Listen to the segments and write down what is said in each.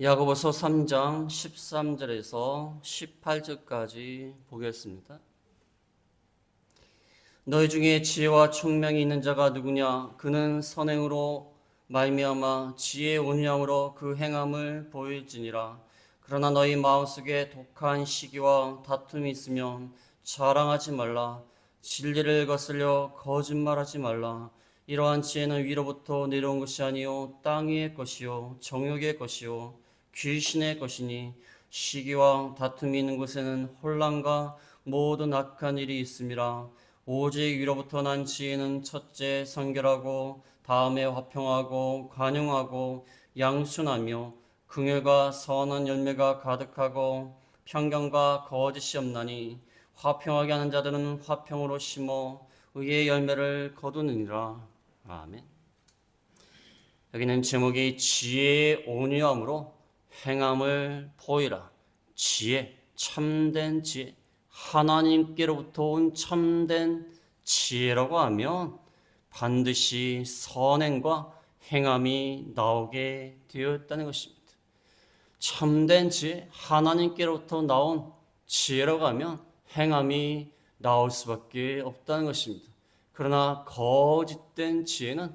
야고보서 3장 13절에서 18절까지 보겠습니다. 너희 중에 지혜와 총명이 있는 자가 누구냐? 그는 선행으로 말미암아 지혜의 온유함으로 그 행함을 보일지니라. 그러나 너희 마음속에 독한 시기와 다툼이 있으면 자랑하지 말라. 진리를 거슬려 거짓말하지 말라. 이러한 지혜는 위로부터 내려온 것이 아니요 땅 위의 것이요 정욕의 것이요 귀신의 것이니 시기와 다툼이 있는 곳에는 혼란과 모든 악한 일이 있음이라. 오직 위로부터 난 지혜는 첫째 성결하고 다음에 화평하고 관용하고 양순하며 긍휼과 선한 열매가 가득하고 편견과 거짓이 없나니 화평하게 하는 자들은 화평으로 심어 의의 열매를 거두느니라. 아멘. 여기는 제목이 지혜의 온유함으로 행함을 보이라. 지혜, 참된 지혜, 하나님께로부터 온 참된 지혜라고 하면 반드시 선행과 행함이 나오게 되었다는 것입니다. 참된 지혜, 하나님께로부터 나온 지혜라고 하면 행함이 나올 수밖에 없다는 것입니다. 그러나 거짓된 지혜는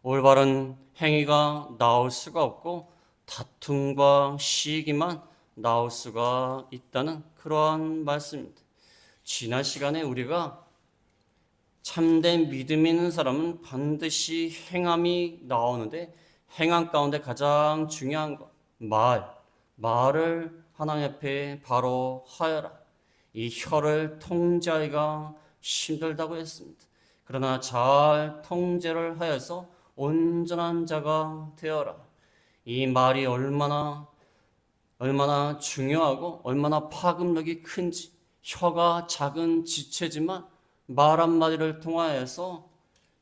올바른 행위가 나올 수가 없고 다툼과 시기만 나올 수가 있다는 그러한 말씀입니다. 지난 시간에 우리가 참된 믿음 있는 사람은 반드시 행함이 나오는데 행함 가운데 가장 중요한 것, 말을 하나님 앞에 바로 하여라. 이 혀를 통제하기가 힘들다고 했습니다. 그러나 잘 통제를 하여서 온전한 자가 되어라. 이 말이 얼마나 중요하고 얼마나 파급력이 큰지, 혀가 작은 지체지만 말 한마디를 통하여서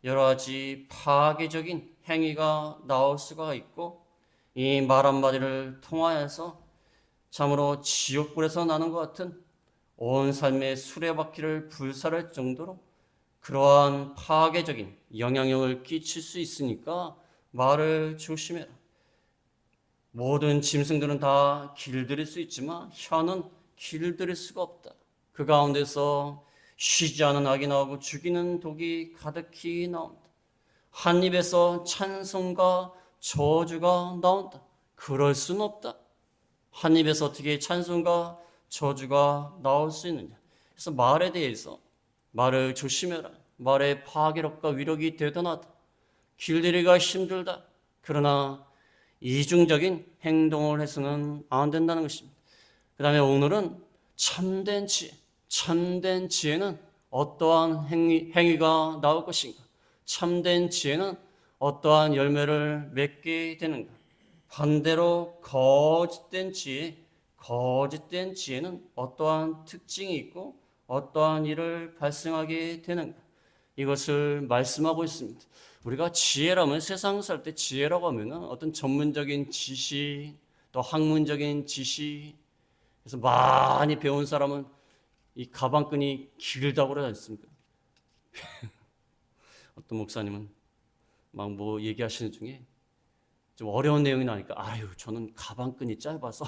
여러 가지 파괴적인 행위가 나올 수가 있고, 이 말 한마디를 통하여서 참으로 지옥불에서 나는 것 같은 온 삶의 수레바퀴를 불살할 정도로 그러한 파괴적인 영향력을 끼칠 수 있으니까 말을 조심해라. 모든 짐승들은 다 길들일 수 있지만 혀는 길들일 수가 없다. 그 가운데서 쉬지 않은 악이 나오고 죽이는 독이 가득히 나온다. 한 입에서 찬송과 저주가 나온다. 그럴 수는 없다. 한 입에서 어떻게 찬송과 저주가 나올 수 있느냐. 그래서 말에 대해서 말을 조심해라. 말의 파괴력과 위력이 대단하다. 길들이기가 힘들다. 그러나 이중적인 행동을 해서는 안 된다는 것입니다. 그 다음에 오늘은 참된 지혜. 참된 지혜는 어떠한 행위가 나올 것인가? 참된 지혜는 어떠한 열매를 맺게 되는가? 반대로 거짓된 지혜는 어떠한 특징이 있고 어떠한 일을 발생하게 되는가? 이것을 말씀하고 있습니다. 우리가 지혜라면 세상 살 때 지혜라고 하면 어떤 전문적인 지식, 또 학문적인 지식, 그래서 많이 배운 사람은 이 가방끈이 길다고 그러지 않습니까? 어떤 목사님은 막 뭐 얘기하시는 중에 좀 어려운 내용이 나니까 아유 저는 가방끈이 짧아서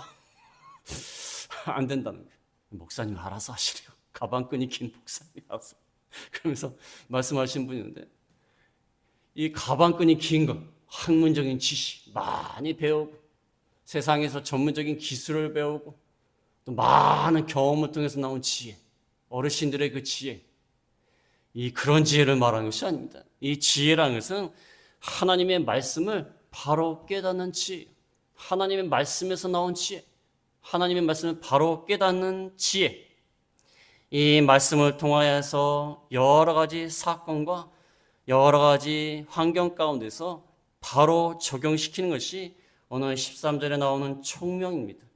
안 된다는 거예요. 목사님 알아서 하시래요. 가방끈이 긴 목사님이 알아서. 그러면서 말씀하신 분이 있는데 이 가방끈이 긴 것, 학문적인 지식 많이 배우고 세상에서 전문적인 기술을 배우고 또 많은 경험을 통해서 나온 지혜, 어르신들의 그 지혜, 그런 지혜를 말하는 것이 아닙니다. 이 지혜라는 것은 하나님의 말씀을 바로 깨닫는 지혜, 하나님의 말씀에서 나온 지혜, 하나님의 말씀을 바로 깨닫는 지혜, 이 말씀을 통하여서 여러 가지 사건과 여러 가지 환경 가운데서 바로 적용시키는 것이 오늘 13절에 나오는 총명입니다.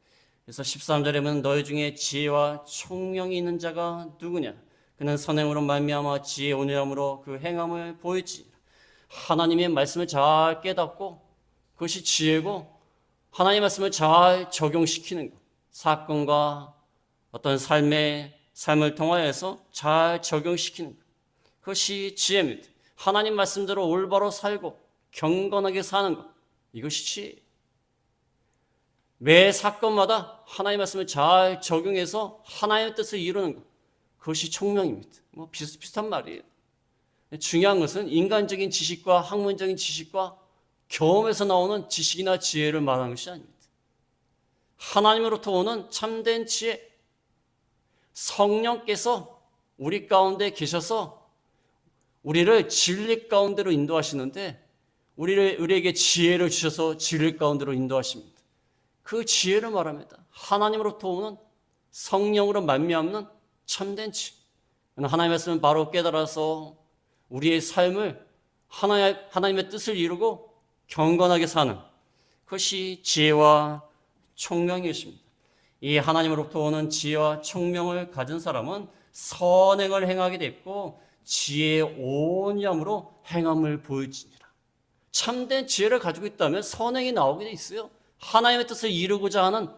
그래서 13절에 보면 너희 중에 지혜와 총명이 있는 자가 누구냐? 그는 선행으로 말미암아 지혜 온유함으로 그 행함을 보일지니라. 하나님의 말씀을 잘 깨닫고 그것이 지혜고 하나님의 말씀을 잘 적용시키는 것, 사건과 어떤 삶을 통하여서 잘 적용시키는 것, 그것이 지혜입니다. 하나님 말씀대로 올바로 살고 경건하게 사는 것, 이것이 지혜. 매 사건마다 하나님의 말씀을 잘 적용해서 하나님의 뜻을 이루는 것. 그것이 총명입니다. 뭐 비슷비슷한 말이에요. 중요한 것은 인간적인 지식과 학문적인 지식과 경험에서 나오는 지식이나 지혜를 말하는 것이 아닙니다. 하나님으로부터 오는 참된 지혜, 성령께서 우리 가운데 계셔서 우리를 진리 가운데로 인도하시는데 우리에게 지혜를 주셔서 진리 가운데로 인도하십니다. 그 지혜를 말합니다. 하나님으로부터 오는 성령으로 말미암는 참된 지혜. 하나님의 말씀을 바로 깨달아서 우리의 삶을 하나님의 뜻을 이루고 경건하게 사는 그것이 지혜와 총명이십니다. 이 하나님으로부터 오는 지혜와 총명을 가진 사람은 선행을 행하게 됐고 지혜의 온유함으로 행함을 보일지니라. 참된 지혜를 가지고 있다면 선행이 나오게 돼 있어요. 하나님의 뜻을 이루고자 하는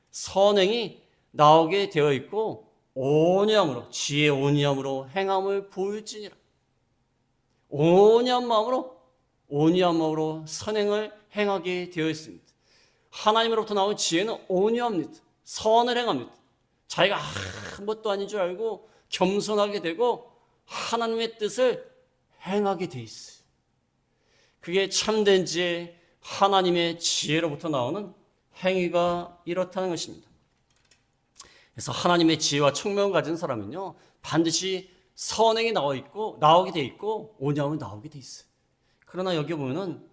선행이 나오게 되어 있고 온유함으로 지혜의 온유함으로 행함을 보일지니라. 온유한 마음으로 선행을 행하게 되어 있습니다. 하나님으로부터 나온 지혜는 온유합니다. 선을 행합니다. 자기가 아무것도 아닌 줄 알고 겸손하게 되고 하나님의 뜻을 행하게 되어 있어요. 그게 참된 지혜, 하나님의 지혜로부터 나오는 행위가 이렇다는 것입니다. 그래서 하나님의 지혜와 총명을 가진 사람은요, 반드시 선행이 나오게 돼 있고 온유함이 나오게 돼 있어요. 그러나 여기 보면은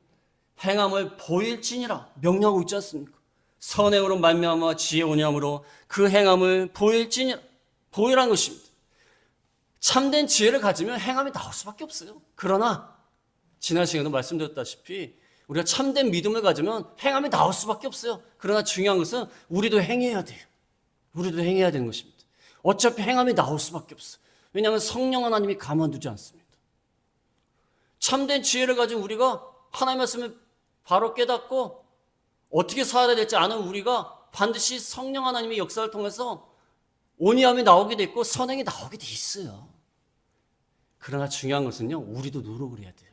행함을 보일지니라 명령하고 있지 않습니까? 선행으로 말미암아 지혜 온유함으로 그 행함을 보일지니라. 보이라는 것입니다. 참된 지혜를 가지면 행함이 나올 수밖에 없어요. 그러나 지난 시간에도 말씀드렸다시피 우리가 참된 믿음을 가지면 행함이 나올 수밖에 없어요. 그러나 중요한 것은 우리도 행해야 돼요. 우리도 행해야 되는 것입니다. 어차피 행함이 나올 수밖에 없어요. 왜냐하면 성령 하나님이 가만두지 않습니다. 참된 지혜를 가진 우리가 하나님의 말씀을 바로 깨닫고 어떻게 살아야 될지 아는 우리가 반드시 성령 하나님의 역사를 통해서 온유함이 나오게 돼 있고 선행이 나오게 돼 있어요. 그러나 중요한 것은요, 우리도 노력을 해야 돼요.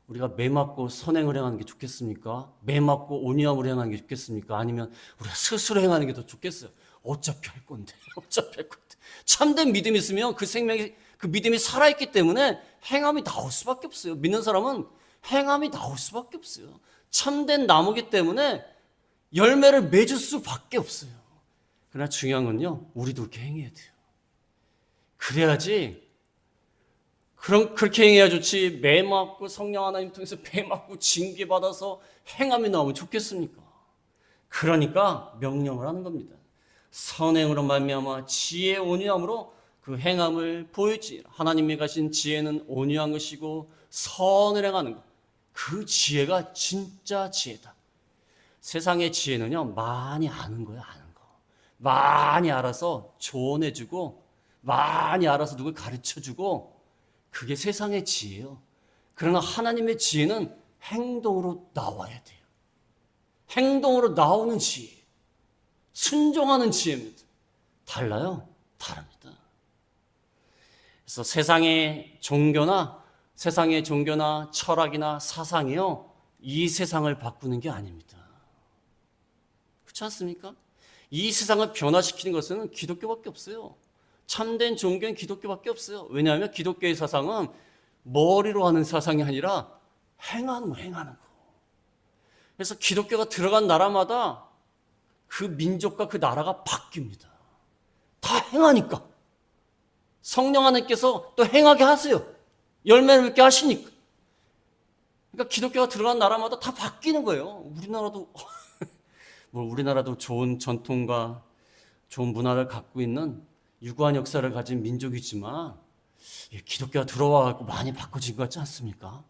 우리가 매 맞고 선행을 행하는 게 좋겠습니까? 매 맞고 온유함을 행하는 게 좋겠습니까? 아니면 우리가 스스로 행하는 게 더 좋겠어요? 어차피 할 건데. 참된 믿음이 있으면 그 믿음이 살아있기 때문에 행함이 나올 수밖에 없어요. 믿는 사람은 행함이 나올 수밖에 없어요. 참된 나무기 때문에 열매를 맺을 수밖에 없어요. 그러나 중요한 건요, 우리도 그렇게 행해야 돼요. 그래야지, 그렇게 행해야 좋지, 매 맞고 성령 하나님 통해서 매 맞고 징계받아서 행함이 나오면 좋겠습니까? 그러니까 명령을 하는 겁니다. 선행으로 말미암아 지혜 온유함으로 그 행함을 보일지. 하나님이 가신 지혜는 온유한 것이고 선을 행하는 것. 그 지혜가 진짜 지혜다. 세상의 지혜는요, 많이 아는 거예요, 아는 거. 많이 알아서 조언해주고, 많이 알아서 누굴 가르쳐주고, 그게 세상의 지혜예요. 그러나 하나님의 지혜는 행동으로 나와야 돼요. 행동으로 나오는 지혜. 순종하는 지혜입니다. 달라요? 다릅니다. 그래서 세상의 종교나 철학이나 사상이요, 이 세상을 바꾸는 게 아닙니다. 그렇지 않습니까? 이 세상을 변화시키는 것은 기독교밖에 없어요. 참된 종교는 기독교밖에 없어요. 왜냐하면 기독교의 사상은 머리로 하는 사상이 아니라 행하는 거. 그래서 기독교가 들어간 나라마다 그 민족과 그 나라가 바뀝니다. 다 행하니까. 성령 하나님께서 또 행하게 하세요. 열매를 맺게 하시니까. 그러니까 기독교가 들어간 나라마다 다 바뀌는 거예요. 우리나라도 좋은 전통과 좋은 문화를 갖고 있는 유구한 역사를 가진 민족이지만 기독교가 들어와서 많이 바꿔진 것 같지 않습니까?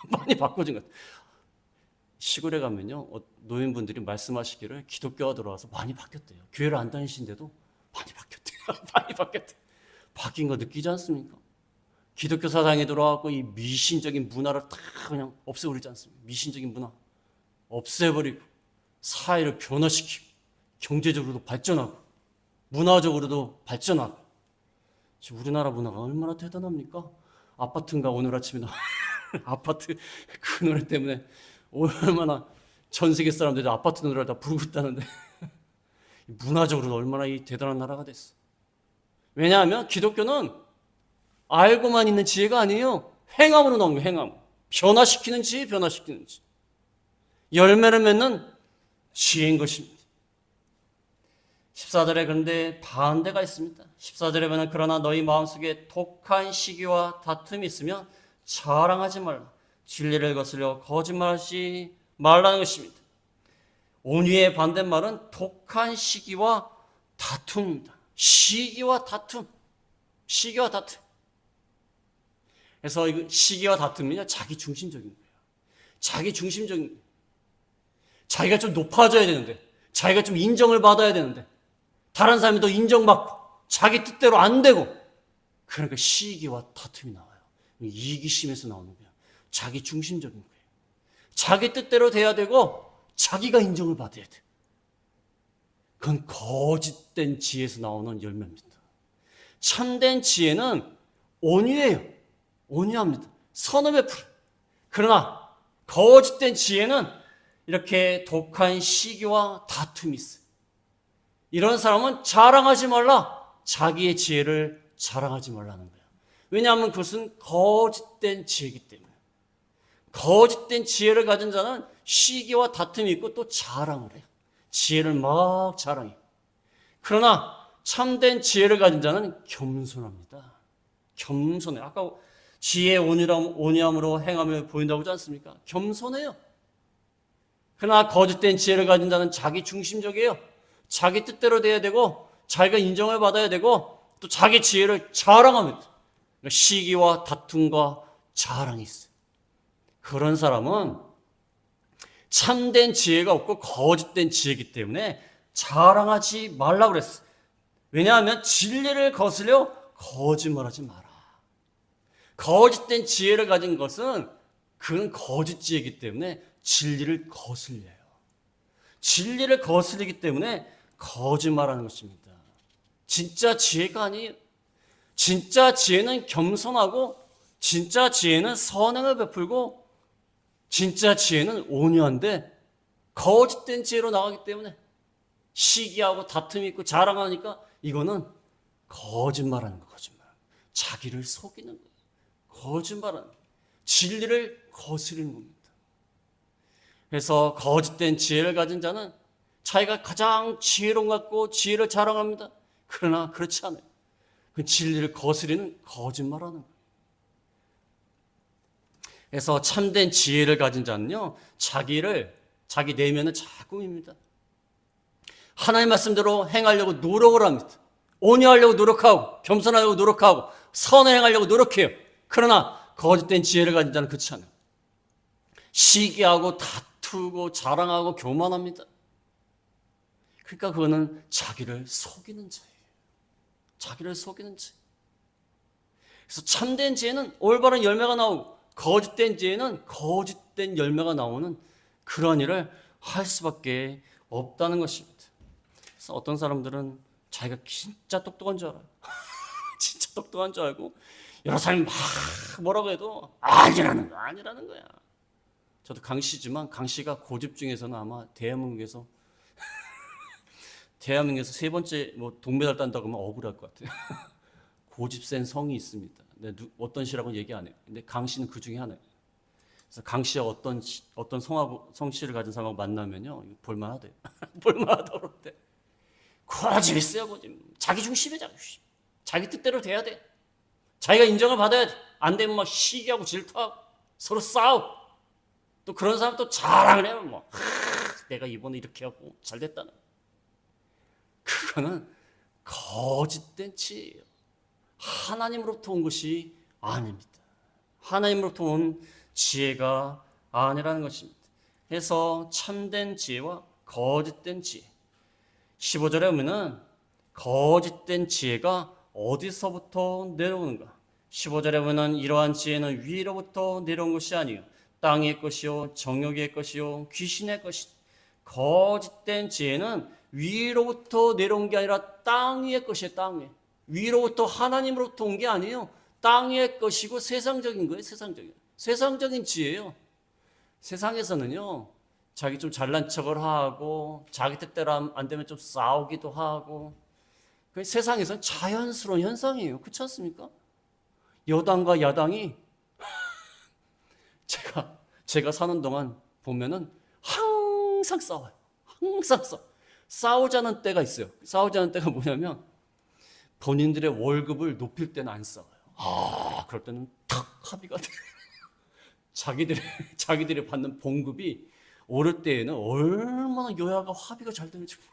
많이 바꿔진 것 같아요. 시골에 가면요, 노인분들이 말씀하시기를 기독교가 들어와서 많이 바뀌었대요. 교회를 안 다니신데도 많이 바뀌었대요. 많이 바뀌었대요. 바뀐 거 느끼지 않습니까? 기독교 사상에 들어와서 이 미신적인 문화를 다 그냥 없애버리지 않습니까? 미신적인 문화 없애버리고 사회를 변화시키고 경제적으로도 발전하고 문화적으로도 발전하고. 지금 우리나라 문화가 얼마나 대단합니까? 아파트인가 오늘 아침에 아파트 그 노래 때문에 얼마나 전 세계 사람들이 아파트 노래를 다 부르고 있다는데 문화적으로 얼마나 이 대단한 나라가 됐어. 왜냐하면 기독교는 알고만 있는 지혜가 아니에요. 행함으로 나오는 거예요. 행함. 변화시키는 지혜, 변화시키는 지혜. 열매를 맺는 지혜인 것입니다. 14절에 그런데 반대가 있습니다. 14절에 보면 그러나 너희 마음속에 독한 시기와 다툼이 있으면 자랑하지 말라. 진리를 거스려 거짓말하지 말라는 것입니다. 온유의 반대말은 독한 시기와 다툼입니다. 시기와 다툼. 시기와 다툼. 그래서 이거 시기와 다툼이냐? 자기 중심적인 거예요. 자기 중심적인 거예요. 자기가 좀 높아져야 되는데, 자기가 좀 인정을 받아야 되는데, 다른 사람이 더 인정받고, 자기 뜻대로 안 되고, 그러니까 시기와 다툼이 나와요. 이기심에서 나오는 거예요. 자기 중심적인 거예요. 자기 뜻대로 돼야 되고, 자기가 인정을 받아야 돼. 그건 거짓된 지혜에서 나오는 열매입니다. 참된 지혜는 온유해요. 온유합니다. 선을 베풀어. 그러나 거짓된 지혜는 이렇게 독한 시기와 다툼이 있어요. 이런 사람은 자랑하지 말라. 자기의 지혜를 자랑하지 말라는 거예요. 왜냐하면 그것은 거짓된 지혜이기 때문에. 거짓된 지혜를 가진 자는 시기와 다툼이 있고 또 자랑을 해요. 지혜를 막 자랑해. 그러나 참된 지혜를 가진 자는 겸손합니다. 겸손해. 아까 지혜의 온유함으로 행함을 보인다고 하지 않습니까? 겸손해요. 그러나 거짓된 지혜를 가진 자는 자기 중심적이에요. 자기 뜻대로 돼야 되고 자기가 인정을 받아야 되고 또 자기 지혜를 자랑합니다. 그러니까 시기와 다툼과 자랑이 있어요. 그런 사람은 참된 지혜가 없고 거짓된 지혜이기 때문에 자랑하지 말라고 그랬어요. 왜냐하면 진리를 거스려 거짓말하지 마라. 거짓된 지혜를 가진 것은 그건 거짓 지혜이기 때문에 진리를 거슬려요. 진리를 거스르기 때문에 거짓말하는 것입니다. 진짜 지혜가 아니에요. 진짜 지혜는 겸손하고 진짜 지혜는 선행을 베풀고 진짜 지혜는 온유한데 거짓된 지혜로 나가기 때문에 시기하고 다툼이 있고 자랑하니까 이거는 거짓말하는 거, 거짓말. 자기를 속이는 거예요. 거짓말하는 거예요. 진리를 거스르는 겁니다. 그래서 거짓된 지혜를 가진 자는 자기가 가장 지혜로운 것 같고 지혜를 자랑합니다. 그러나 그렇지 않아요. 그 진리를 거스리는 거짓말하는 거예요. 그래서 참된 지혜를 가진 자는요, 자기 내면을 잘 꾸밉니다. 하나님 말씀대로 행하려고 노력을 합니다. 온유하려고 노력하고, 겸손하려고 노력하고, 선을 행하려고 노력해요. 그러나 거짓된 지혜를 가진 자는 그렇지 않아요. 시기하고 다투고 자랑하고 교만합니다. 그러니까 그거는 자기를 속이는 자예요. 자기를 속이는 자. 그래서 참된 지혜는 올바른 열매가 나오고 거짓된 지혜는 거짓된 열매가 나오는 그런 일을 할 수밖에 없다는 것입니다. 그래서 어떤 사람들은 자기가 진짜 똑똑한 줄 알아요. 진짜 똑똑한 줄 알고 여러 사람이 막 뭐라고 해도 아니라는 거야. 저도 강씨지만 강씨가 고집 중에서는 아마 대한민국에서 세 번째 동메달 딴다고 하면 억울할 것 같아요. 고집 센 성이 있습니다. 근데 어떤 씨라고 얘기 안 해요. 근데 강씨는 그 중에 하나예요. 그래서 강씨와 어떤 성씨를 가진 사람하고 만나면요, 볼만하대요. 볼만하다고 그러대. 고집 있어요, 고집. 자기 중심이야, 자기 중심. 자기 뜻대로 돼야 돼. 자기가 인정을 받아야 돼. 안 되면 막 시기하고 질투하고 서로 싸우고 또 그런 사람 또 자랑을 해요. 내가 이번에 이렇게 하고 잘 됐다는. 그거는 거짓된 지혜예요. 하나님으로부터 온 것이 아닙니다. 하나님으로부터 온 지혜가 아니라는 것입니다. 그래서 참된 지혜와 거짓된 지혜. 15절에 보면은 거짓된 지혜가 어디서부터 내려오는가? 15절에 보면 이러한 지혜는 위로부터 내려온 것이 아니요 땅의 것이요 정욕의 것이요 귀신의 것이. 거짓된 지혜는 위로부터 내려온 게 아니라 땅 위의 것이에요. 땅 위에. 위로부터 하나님으로부터 온 게 아니에요. 땅 위의 것이고 세상적인 거예요. 세상적인 지혜예요. 세상에서는요, 자기 좀 잘난 척을 하고 자기 뜻대로 안 되면 좀 싸우기도 하고 그 세상에서는 자연스러운 현상이에요. 그렇지 않습니까? 여당과 야당이 제가 사는 동안 보면은 항상 싸워요. 항상 싸우자는 때가 있어요. 싸우자는 때가 뭐냐면 본인들의 월급을 높일 때는 안 싸워요. 그럴 때는 탁 합의가 돼요. 자기들이 받는 봉급이 오를 때에는 얼마나 여야가 합의가 잘 되는지 몰라요.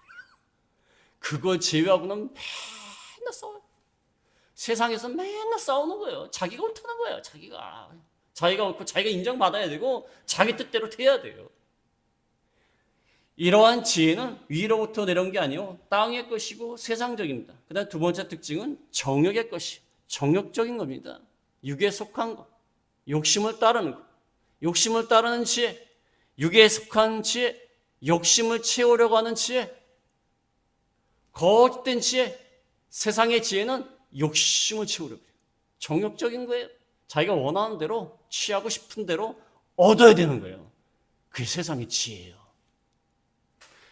그걸 제외하고는 맨날 싸워요. 세상에서 맨날 싸우는 거예요. 자기가 옳다는 거예요. 자기가 옳고 자기가 인정받아야 되고 자기 뜻대로 돼야 돼요. 이러한 지혜는 위로부터 내려온 게 아니요 땅의 것이고 세상적입니다. 그 다음 두 번째 특징은 정욕의 것이 정욕적인 겁니다. 육에 속한 것, 욕심을 따르는 것, 욕심을 따르는 지혜, 육에 속한 지혜, 욕심을 채우려고 하는 지혜, 거짓된 지혜, 세상의 지혜는 욕심을 채우려고 해요. 정욕적인 거예요. 자기가 원하는 대로 취하고 싶은 대로 얻어야 되는 거예요. 그게 세상의 지혜예요.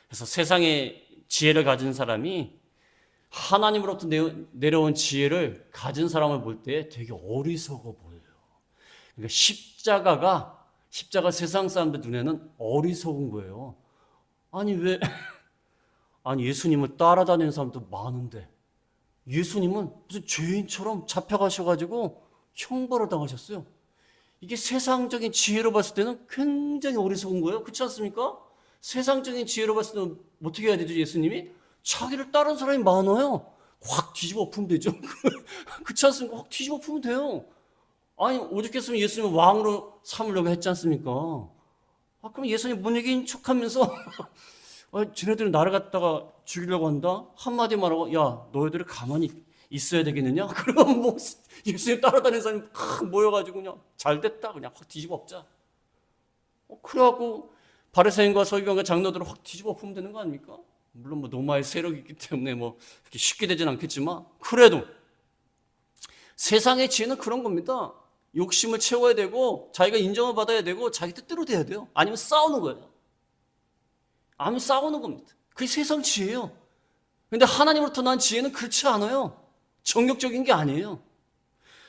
그래서 세상의 지혜를 가진 사람이 하나님으로부터 내려온 지혜를 가진 사람을 볼 때 되게 어리석어 보여요. 그러니까 십자가 세상 사람들 눈에는 어리석은 거예요. 아니 예수님을 따라다니는 사람도 많은데 예수님은 무슨 죄인처럼 잡혀가셔가지고 형벌을 당하셨어요. 이게 세상적인 지혜로 봤을 때는 굉장히 어리석은 거예요. 그렇지 않습니까? 세상적인 지혜로 봤을 때는 어떻게 해야 되죠? 예수님이 자기를 따르는 사람이 많아요. 확 뒤집어 엎으면 되죠. 그렇지 않습니까? 확 뒤집어 엎으면 돼요. 아니 오죽했으면 예수님을 왕으로 삼으려고 했지 않습니까? 그럼 예수님 못 이긴 척하면서 쟤네들은 나를 갖다가 죽이려고 한다? 한마디 말하고 야 너희들이 가만히 있어야 되겠느냐? 그러면 뭐 예수님 따라다니는 사람이 확 모여가지고 그냥 잘됐다 그냥 확 뒤집어 엎자. 그래갖고 바리새인과 서기관과 장로들을 확 뒤집어 엎으면 되는 거 아닙니까? 물론 뭐 로마의 세력이 있기 때문에 뭐 그렇게 쉽게 되진 않겠지만 그래도 세상의 지혜는 그런 겁니다. 욕심을 채워야 되고 자기가 인정을 받아야 되고 자기 뜻대로 돼야 돼요. 아니면 싸우는 거예요. 아니면 싸우는 겁니다. 그게 세상 지혜예요. 그런데 하나님으로부터 난 지혜는 그렇지 않아요. 정욕적인 게 아니에요.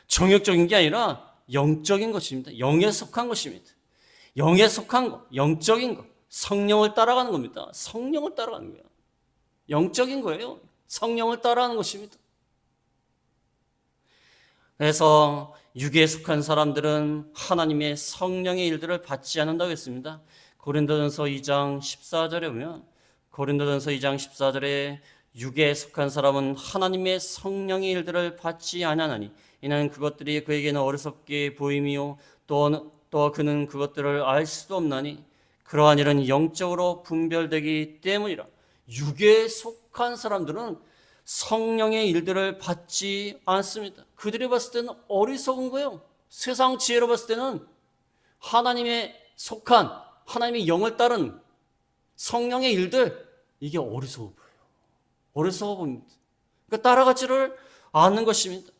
정욕적인 게 아니라 영적인 것입니다. 영에 속한 것입니다. 영에 속한 것, 영적인 것, 성령을 따라가는 겁니다. 성령을 따라가는 거예요. 영적인 거예요. 성령을 따라가는 것입니다. 그래서 육에 속한 사람들은 하나님의 성령의 일들을 받지 않는다고 했습니다. 고린도전서 2장 14절에 보면 고린도전서 2장 14절에 육에 속한 사람은 하나님의 성령의 일들을 받지 아니하나니 이는 그것들이 그에게는 어리석게 보임이요 또 그는 그것들을 알 수도 없나니 그러한 일은 영적으로 분별되기 때문이라. 육에 속한 사람들은 성령의 일들을 받지 않습니다. 그들이 봤을 때는 어리석은 거예요. 세상 지혜로 봤을 때는 하나님의 속한 하나님의 영을 따른 성령의 일들 이게 어리석어 보여요. 어리석어 보입니다. 그러니까 따라가지를 않는 것입니다.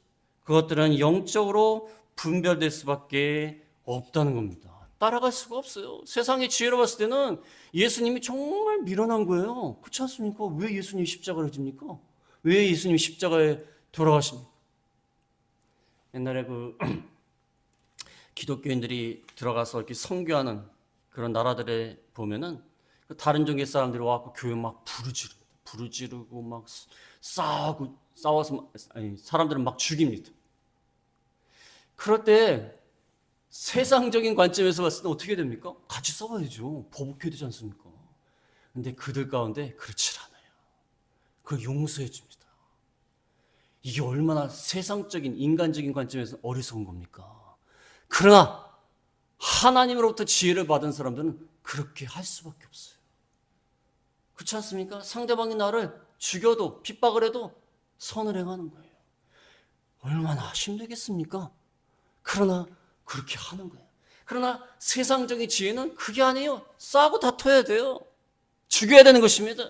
그것들은 영적으로 분별될 수밖에 없다는 겁니다. 따라갈 수가 없어요. 세상의 지혜로 봤을 때는 예수님이 정말 미련한 거예요. 그렇지 않습니까? 왜 예수님이 십자가를 집니까? 왜 예수님이 십자가에 돌아가십니까? 옛날에 기독교인들이 들어가서 이렇게 선교하는 그런 나라들에 보면은 다른 종교 사람들이 와서 교회 막 부르지르고 막 싸워서 사람들은 막 죽입니다. 그럴 때 세상적인 관점에서 봤을 때 어떻게 됩니까? 같이 싸워야죠. 보복해야 되지 않습니까? 근데 그들 가운데 그렇지 않아요. 그걸 용서해 줍니다. 이게 얼마나 세상적인 인간적인 관점에서 어리석은 겁니까? 그러나 하나님으로부터 지혜를 받은 사람들은 그렇게 할 수밖에 없어요. 그렇지 않습니까? 상대방이 나를 죽여도 핍박을 해도 선을 행하는 거예요. 얼마나 힘들겠습니까? 그러나 그렇게 하는 거예요. 그러나 세상적인 지혜는 그게 아니에요. 싸고 다퉈야 돼요. 죽여야 되는 것입니다.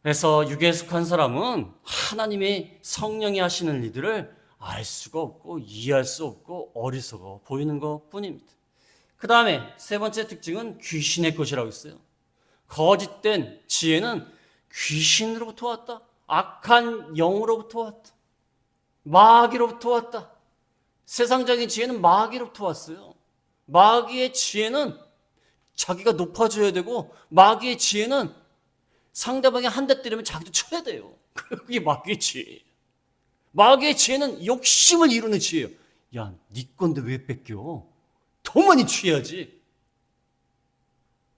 그래서 육에 속한 사람은 하나님의 성령이 하시는 일들을 알 수가 없고 이해할 수 없고 어리석어 보이는 것 뿐입니다. 그 다음에 세 번째 특징은 귀신의 것이라고 했어요. 거짓된 지혜는 귀신으로부터 왔다. 악한 영으로부터 왔다. 마귀로부터 왔다. 세상적인 지혜는 마귀로부터 왔어요. 마귀의 지혜는 자기가 높아져야 되고, 마귀의 지혜는 상대방이 한 대 때리면 자기도 쳐야 돼요. 그게 마귀의 지혜예요. 마귀의 지혜는 욕심을 이루는 지혜예요. 야, 네 건데 왜 뺏겨? 더 많이 취해야지.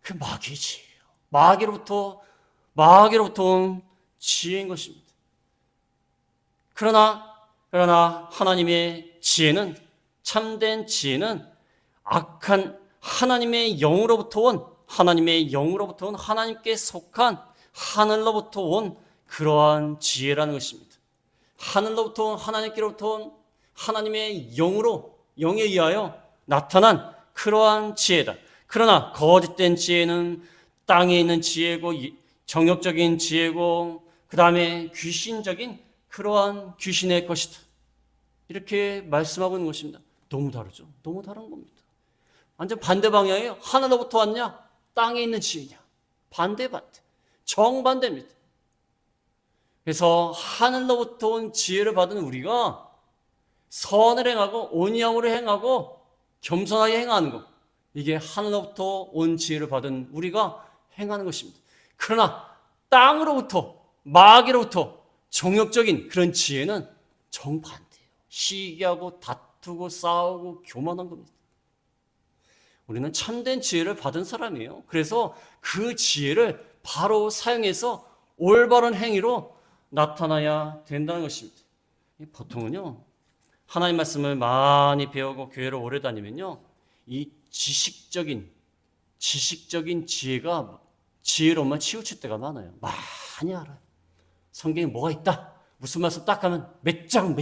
그게 마귀의 지혜예요. 마귀로부터 온 지혜인 것입니다. 그러나 하나님의 지혜는, 참된 지혜는 악한 하나님의 영으로부터 온 하나님께 속한 하늘로부터 온 그러한 지혜라는 것입니다. 하늘로부터 온 하나님께로부터 온 하나님의 영에 의하여 나타난 그러한 지혜다. 그러나 거짓된 지혜는 땅에 있는 지혜고, 정욕적인 지혜고, 그 다음에 귀신적인 그러한 귀신의 것이다. 이렇게 말씀하고 있는 것입니다. 너무 다르죠? 너무 다른 겁니다. 완전 반대 방향이에요. 하늘로부터 왔냐? 땅에 있는 지혜냐? 반대. 정반대입니다. 그래서 하늘로부터 온 지혜를 받은 우리가 선을 행하고 온유함으로 행하고 겸손하게 행하는 것, 이게 하늘로부터 온 지혜를 받은 우리가 행하는 것입니다. 그러나 땅으로부터, 마귀로부터 정욕적인 그런 지혜는 정반대예요. 시기하고 다투고 싸우고 교만한 겁니다. 우리는 참된 지혜를 받은 사람이에요. 그래서 그 지혜를 바로 사용해서 올바른 행위로 나타나야 된다는 것입니다. 보통은요, 하나님 말씀을 많이 배우고 교회를 오래 다니면요, 이 지식적인 지혜로만 치우칠 때가 많아요. 많이 알아요. 성경에 뭐가 있다, 무슨 말씀 딱 하면 몇 장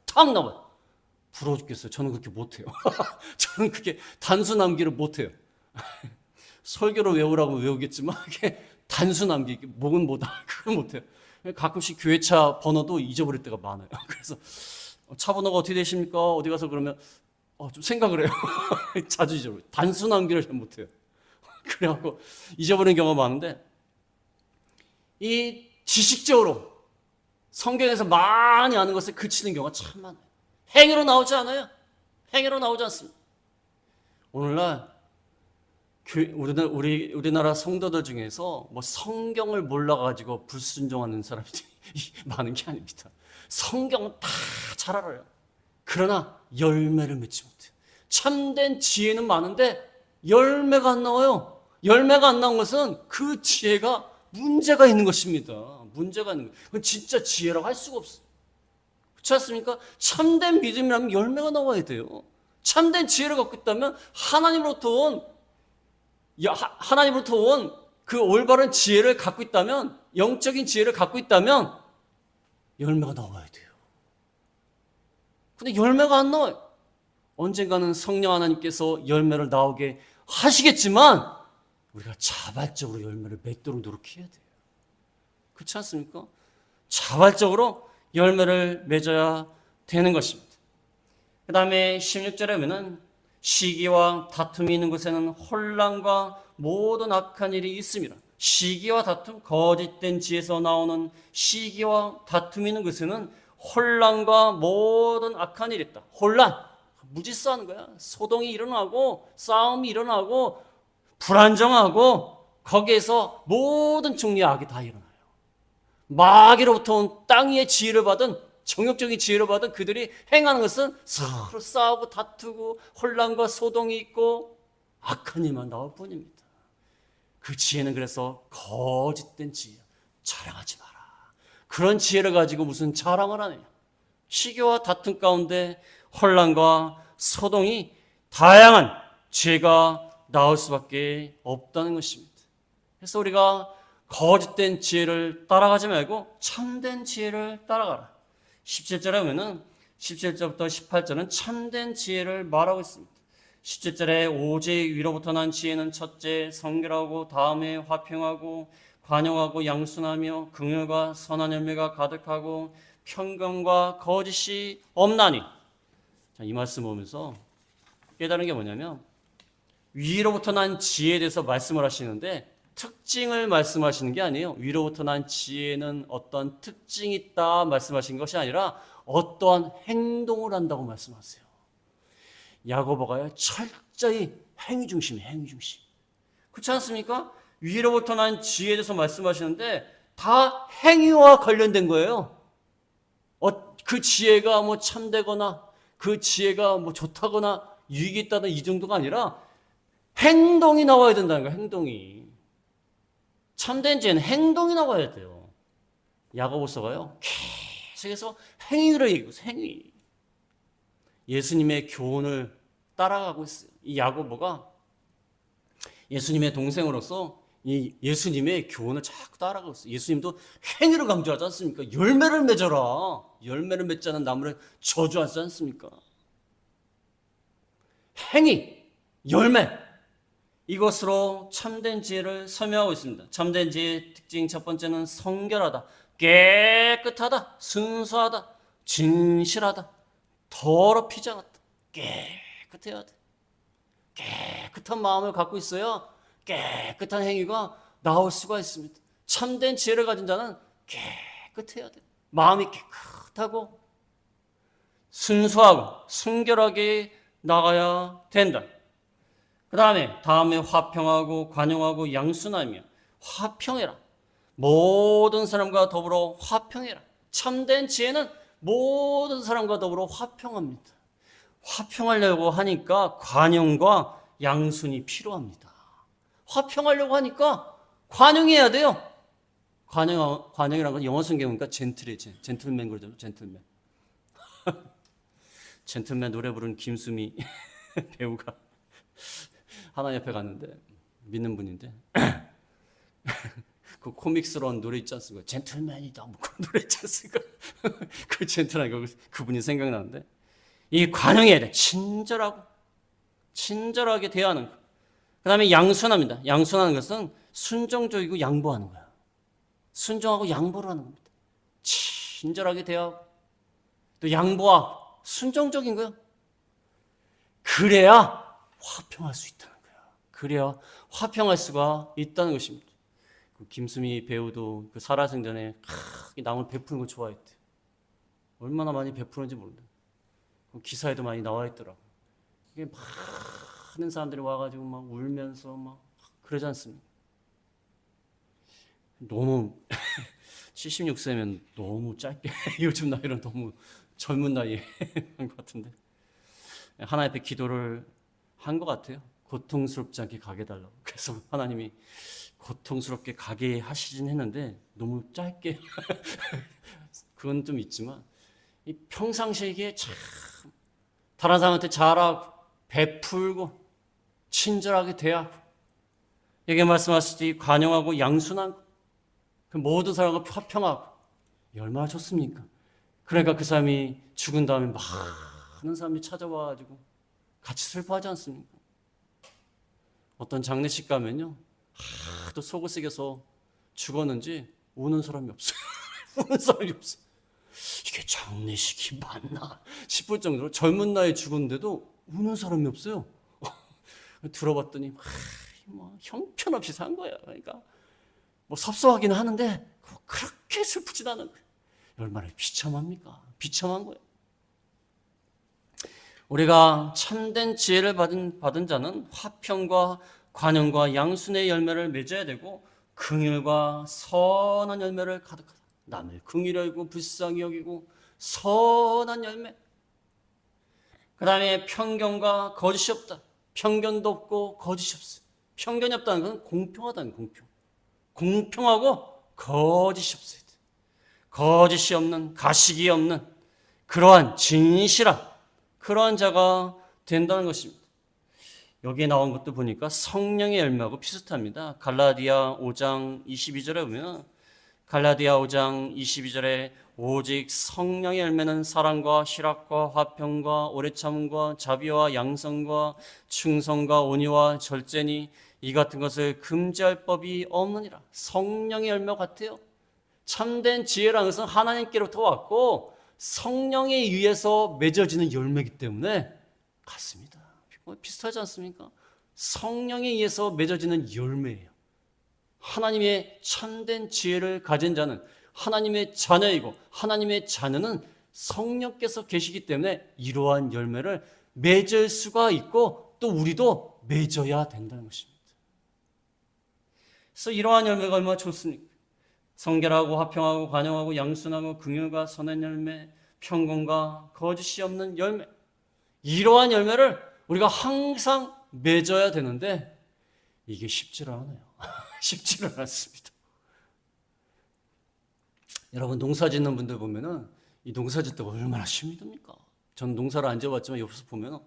탁 나와요. 부러워 죽겠어요. 저는 그렇게 못해요. 저는 그렇게 단수 남기를 못해요. 설교를 외우라고 외우겠지만 이게 단수 남기, 목은 뭐다, 그걸 못해요. 가끔씩 교회차 번호도 잊어버릴 때가 많아요. 그래서 차 번호가 어떻게 되십니까? 어디 가서 그러면 좀 생각을 해요. 자주 잊어버려요. 단수 남기를 잘 못해요. 그래갖고 잊어버리는 경우가 많은데, 이 지식적으로 성경에서 많이 아는 것을 그치는 경우가 참 많아요. 행위로 나오지 않아요. 행위로 나오지 않습니다. 오늘날 우리나라 성도들 중에서 뭐 성경을 몰라가지고 불순종하는 사람들이 많은 게 아닙니다. 성경은 다 잘 알아요. 그러나 열매를 맺지 못해요. 참된 지혜는 많은데 열매가 안 나와요. 열매가 안 나온 것은 그 지혜가 문제가 있는 것입니다. 문제가 있는 거예요. 그건 진짜 지혜라고 할 수가 없어요. 그렇지 않습니까? 참된 믿음이라면 열매가 나와야 돼요. 참된 지혜를 갖고 있다면 하나님으로부터 온 그 올바른 지혜를 갖고 있다면, 영적인 지혜를 갖고 있다면 열매가 나와야 돼요. 근데 열매가 안 나와요. 언젠가는 성령 하나님께서 열매를 나오게 하시겠지만 우리가 자발적으로 열매를 맺도록 노력해야 돼요. 그렇지 않습니까? 자발적으로 열매를 맺어야 되는 것입니다. 그 다음에 16절에 보면 시기와 다툼이 있는 곳에는 혼란과 모든 악한 일이 있습니다. 시기와 다툼, 거짓된 지혜에서 나오는 시기와 다툼이 있는 곳에는 혼란과 모든 악한 일이 있다. 혼란, 무질서하는 거야. 소동이 일어나고 싸움이 일어나고 불안정하고 거기에서 모든 종류의 악이 다 일어나요. 마귀로부터 온 땅 위의 지혜를 받은, 정욕적인 지혜를 받은 그들이 행하는 것은 서로 싸우고 다투고 혼란과 소동이 있고 악한 일만 나올 뿐입니다. 그 지혜는 그래서 거짓된 지혜, 자랑하지 마라. 그런 지혜를 가지고 무슨 자랑을 하느냐. 시기와 다툼 가운데 혼란과 소동이 다양한 지혜가 나올 수밖에 없다는 것입니다. 그래서 우리가 거짓된 지혜를 따라가지 말고 참된 지혜를 따라가라. 17절에 보면은 17절부터 18절은 참된 지혜를 말하고 있습니다. 17절에 오직 위로부터 난 지혜는 첫째 성결하고 다음에 화평하고 관용하고 양순하며 긍휼과 선한 열매가 가득하고 평강과 거짓이 없나니. 자, 이 말씀 보면서 깨달은 게 뭐냐면 위로부터 난 지혜에 대해서 말씀을 하시는데 특징을 말씀하시는 게 아니에요. 위로부터 난 지혜는 어떤 특징이 있다 말씀하신 것이 아니라 어떠한 행동을 한다고 말씀하세요. 야고보가요 철저히 행위 중심이에요. 행위 중심. 그렇지 않습니까? 위로부터 난 지혜에 대해서 말씀하시는데 다 행위와 관련된 거예요. 그 지혜가 뭐 참되거나 그 지혜가 뭐 좋다거나 유익이 있다는 이 정도가 아니라 행동이 나와야 된다는 거예요. 행동이. 참된 지혜는 행동이 나와야 돼요. 야고보서가요 계속해서 행위를 얘기하고 있어요. 행위. 예수님의 교훈을 따라가고 있어요. 이 야고보가 예수님의 동생으로서 이 예수님의 교훈을 자꾸 따라가고 있어요. 예수님도 행위를 강조하지 않습니까? 열매를 맺어라. 열매를 맺지 않은 나무를 저주하지 않습니까? 행위, 열매. 이것으로 참된 지혜를 설명하고 있습니다. 참된 지혜의 특징 첫 번째는 성결하다, 깨끗하다, 순수하다, 진실하다, 더럽히지 않았다. 깨끗해야 돼. 깨끗한 마음을 갖고 있어야 깨끗한 행위가 나올 수가 있습니다. 참된 지혜를 가진 자는 깨끗해야 돼. 마음이 깨끗하고 순수하고 순결하게 나가야 된다. 그 다음에 화평하고 관용하고 양순하며 화평해라. 모든 사람과 더불어 화평해라. 참된 지혜는 모든 사람과 더불어 화평합니다. 화평하려고 하니까 관용과 양순이 필요합니다. 화평하려고 하니까 관용해야 돼요. 관용이라는 건 영어 성경 보니까 젠틀이에요. 젠틀맨 그러잖아요. 젠틀맨. 젠틀맨 노래 부르는 김수미 배우가 하나 옆에 갔는데 믿는 분인데 그 코믹스러운 노래 있지 않습니까? 젠틀맨이다 뭐 그런 노래 있지 않습니까? 그 젠틀한 그분이 생각나는데 이 관용해야 돼. 친절하게 대하는 거. 그 다음에 양순합니다. 양순하는 것은 순종적이고 양보하는 거야. 순종하고 양보를 하는 겁니다. 친절하게 대하고 또 양보하고 순종적인 거야. 그래야 화평할 수 있다는 거야. 그래야 화평할 수가 있다는 것입니다. 그 김수미 배우도 그 살아생전에 남을 베푸는 거 좋아했대. 얼마나 많이 베푸는지 모르는데 기사에도 많이 나와 있더라고. 이게 많은 사람들이 와가지고 막 울면서 막 그러지 않습니까? 너무 76세면 너무 짧게 요즘 나이는 너무 젊은 나이에 한 것 같은데 하나님 앞에 기도를 한 것 같아요. 고통스럽지 않게 가게 해달라고. 그래서 하나님이 고통스럽게 가게 하시진 했는데 너무 짧게 그건 좀 있지만 이 평상시에 참 다른 사람한테 잘하고 베풀고 친절하게 대하고 여기 말씀하시듯이 관용하고 양순한 그 모든 사람과 화평하고 얼마나 좋습니까? 그러니까 그 사람이 죽은 다음에 많은 사람이 찾아와가지고 같이 슬퍼하지 않습니까? 어떤 장례식 가면요 하도 속을 새겨서 죽었는지 우는 사람이 없어요. 우는 사람이 없어. 이게 장례식이 맞나 싶을 정도로 젊은 나이에 죽었는데도 우는 사람이 없어요. 들어봤더니 뭐 형편없이 산 거야. 그러니까 뭐 섭섭하기는 하는데 그렇게 슬프진 않은 거예요. 얼마나 비참합니까? 비참한 거예요. 우리가 참된 지혜를 받은 자는 화평과 관용과 양순의 열매를 맺어야 되고 긍휼과 선한 열매를 가득하다. 남을 긍휼히 여기고 불쌍히 여기고 선한 열매. 그 다음에 편견과 거짓이 없다. 편견도 없고 거짓이 없어. 편견이 없다는 것은 공평하다는 공평. 공평하고 거짓이 없어야 돼. 거짓이 없는, 가식이 없는 그러한 진실한 그러한 자가 된다는 것입니다. 여기에 나온 것도 보니까 성령의 열매하고 비슷합니다. 갈라디아 5장 22절에 보면 갈라디아 5장 22절에 오직 성령의 열매는 사랑과 희락과 화평과 오래 참음과 자비와 양성과 충성과 온유와 절제니 이 같은 것을 금지할 법이 없느니라. 성령의 열매 같아요. 참된 지혜라는 것은 하나님께로부터 왔고 성령에 의해서 맺어지는 열매이기 때문에 같습니다. 비슷하지 않습니까? 성령에 의해서 맺어지는 열매예요. 하나님의 참된 지혜를 가진 자는 하나님의 자녀이고 하나님의 자녀는 성령께서 계시기 때문에 이러한 열매를 맺을 수가 있고 또 우리도 맺어야 된다는 것입니다. 그래서 이러한 열매가 얼마나 좋습니까? 성결하고 화평하고 관용하고 양순하고 긍휼과 선한 열매, 평강과 거짓이 없는 열매, 이러한 열매를 우리가 항상 맺어야 되는데 이게 쉽지를 않아요. 쉽지를 않습니다. 여러분 농사 짓는 분들 보면은 이 농사 짓다가 얼마나 힘듭니까? 전 농사를 안 지어봤지만 옆에서 보면은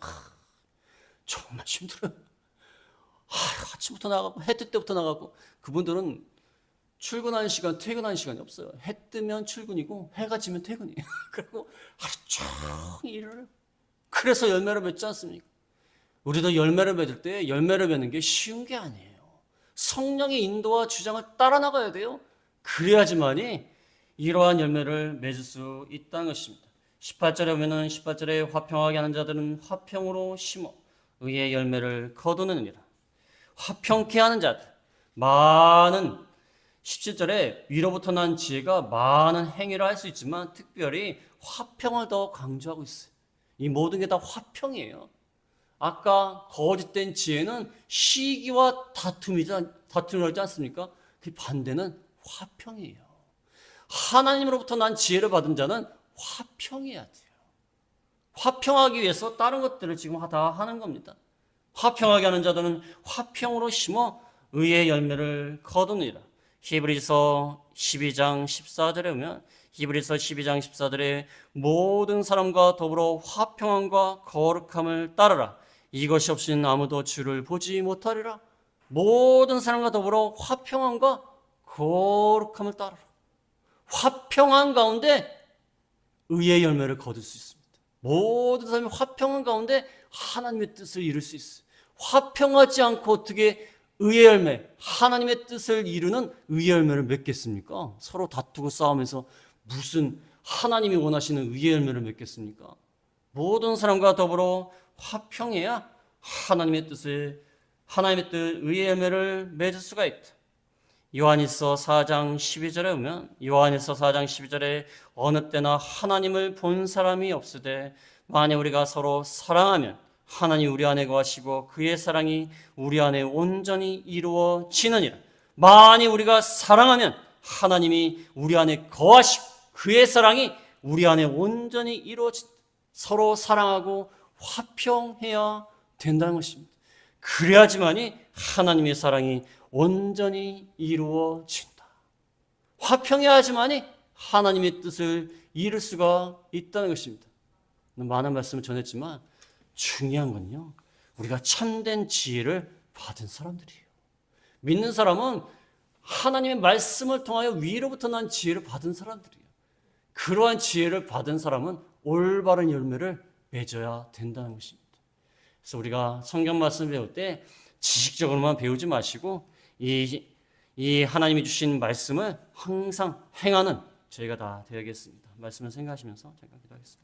정말 힘들어요. 아침부터 나가고 해 뜰 때부터 나가고 그분들은 출근하는 시간, 퇴근하는 시간이 없어요. 해 뜨면 출근이고 해가 지면 퇴근이에요. 그리고 하루 종일 일을 해요. 그래서 열매를 맺지 않습니까? 우리도 열매를 맺을 때 열매를 맺는 게 쉬운 게 아니에요. 성령의 인도와 주장을 따라 나가야 돼요. 그래야지만이 이러한 열매를 맺을 수 있다는 것입니다. 18절에 보면은 18절에 화평하게 하는 자들은 화평으로 심어 의의 열매를 거두느니라. 화평케 하는 자들, 많은 17절에 위로부터 난 지혜가 많은 행위를 할 수 있지만 특별히 화평을 더 강조하고 있어요. 이 모든 게 다 화평이에요. 아까 거짓된 지혜는 시기와 다툼이지 않습니까? 그 반대는 화평이에요. 하나님으로부터 난 지혜를 받은 자는 화평해야 돼요. 화평하기 위해서 다른 것들을 지금 다 하는 겁니다. 화평하게 하는 자들은 화평으로 심어 의의 열매를 거두니라. 히브리서 12장 14절에 보면 히브리서 12장 14절에 모든 사람과 더불어 화평함과 거룩함을 따르라. 이것이 없이는 아무도 주를 보지 못하리라. 모든 사람과 더불어 화평함과 거룩함을 따르라. 화평한 가운데 의의 열매를 거둘 수 있습니다. 모든 사람이 화평한 가운데 하나님의 뜻을 이룰 수 있어요. 화평하지 않고 어떻게 의의 열매, 하나님의 뜻을 이루는 의의 열매를 맺겠습니까? 서로 다투고 싸우면서 무슨 하나님이 원하시는 의의 열매를 맺겠습니까? 모든 사람과 더불어 화평해야 하나님의 뜻, 의의 열매를 맺을 수가 있다. 요한일서 4장 12절에 보면 요한일서 4장 12절에 어느 때나 하나님을 본 사람이 없으되 만약 우리가 서로 사랑하면 하나님 우리 안에 거하시고 그의 사랑이 우리 안에 온전히 이루어지느니라. 만약 우리가 사랑하면 하나님이 우리 안에 거하시고 그의 사랑이 우리 안에 온전히 이루어진다. 서로 사랑하고 화평해야 된다는 것입니다. 그래야지만이 하나님의 사랑이 온전히 이루어진다. 화평해야지만이 하나님의 뜻을 이룰 수가 있다는 것입니다. 많은 말씀을 전했지만 중요한 건요, 우리가 참된 지혜를 받은 사람들이에요. 믿는 사람은 하나님의 말씀을 통하여 위로부터 난 지혜를 받은 사람들이에요. 그러한 지혜를 받은 사람은 올바른 열매를 맺어야 된다는 것입니다. 그래서 우리가 성경 말씀 배울 때 지식적으로만 배우지 마시고 이 하나님이 주신 말씀을 항상 행하는 저희가 다 되어야겠습니다. 말씀을 생각하시면서 잠깐 기도하겠습니다.